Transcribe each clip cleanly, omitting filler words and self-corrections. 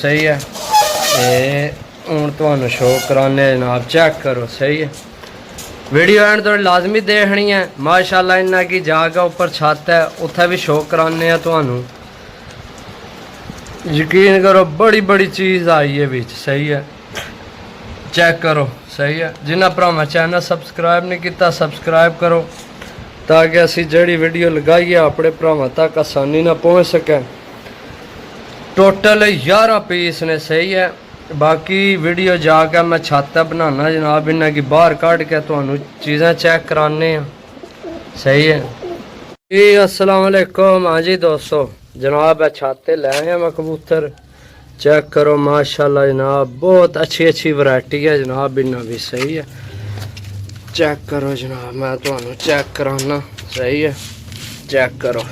सही है। हूँ तुहानू शो कराने जनाब, चेक करो। सही है, वीडियो एंड तो लाजमी देखनी है। माशाल्लाह इन्ना की जागा ऊपर छत है, उत्थे भी शो कराने तुहानू। यकीन करो बड़ी बड़ी चीज़ आई है बिच। सही है, चेक करो। सही है, जिन्हें भरावां चैनल सबसक्राइब नहीं किया सबसक्राइब करो, ताकि असी जड़ी वीडियो लगाइए अपने भरावां तक आसानी ना पहुँच सके। टोटल 11 पीस ने। सही है, बाकी वीडियो जाके मैं छत बनाना जनाब, इन्ना की बाहर कट के तुहानू चीज़ें चेक कराने। सही है जी, अस्सलाम वालेकुम। हाँ जी दोस्तों, जनाब छत ले आया मैं कबूतर, चेक करो माशाल्लाह जनाब, बहुत अच्छी अच्छी वैरायटी है जनाब इन्ना भी। सही है, चेक करो जनाब, मैं तुहानू चेक कराना। सही है, चेक करो।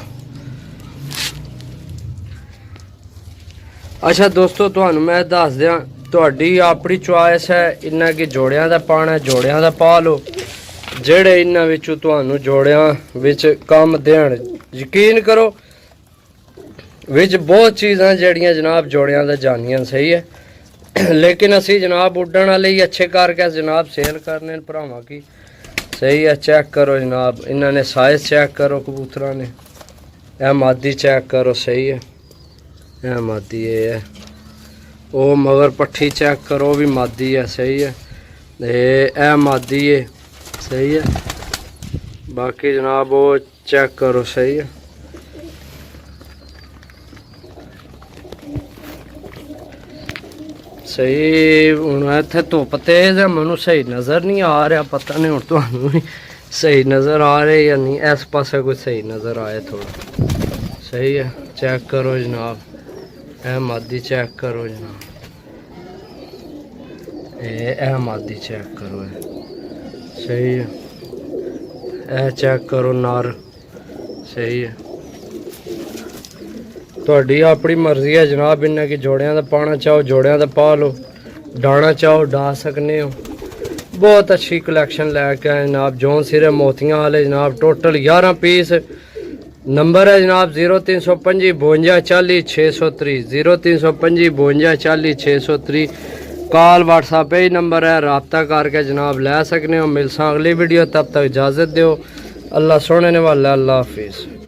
अच्छा दोस्तों, तुहानू मैं दस दियां, तुहाडी अपनी चॉइस है। इन्ना की जोड़ियां दा पाना, जोड़ियां दा पा लो, जेड़े इन्हां विचों तुहानू जोड़ियां विच कम देण। यकीन करो विच बहुत चीज़ां जड़ियां जनाब जोड़ियां दा जानियां। सही है, लेकिन असी जनाब उड्डण वाले ही अच्छे करके जनाब सेल करने भरावां की। सही है, चेक करो जनाब, इन्हां ने साइज चेक करो कबूतरां ने। यह मादी चेक करो। सही है, यह मादी है। वो मगर पट्ठी चेक करो, भी मादी है। सही है, ए मादी है। सही है, बाकी जनाब वो चेक करो। सही है, सही। हूँ इत्थे धुप तेज है, मैनू सही नज़र नहीं आ रहा, पता नहीं हूँ तुहानू भी सही नज़र आ रहे या नहीं। इस पासे कोई सही नज़र आए थोड़ा। सही है, चेक करो जनाब, ए मादी चेक करो जनाब, ए मादी चेक करो। सही है, ए चेक करो नर। सही है, तुहाडी अपनी मर्जी है जनाब, इन्ना की जोड़ियां दा पाना चाहो जोड़ियां दा पा लो, डाना चाहो डा सकने हो। बहुत अच्छी कलैक्शन लैके आए जनाब, जौन सिरे मोतियां वाले जनाब। Total 11 piece. नंबर है जनाब 0325 52 40 603, 0325 52 40 603। कॉल व्हाट्सएप ही नंबर है, रबता करके जनाब लै सकने हो। मिलसा अगली वीडियो, तब तक इजाज़त दो। अल्लाह सोने वाला, अल्लाह हाफिज़।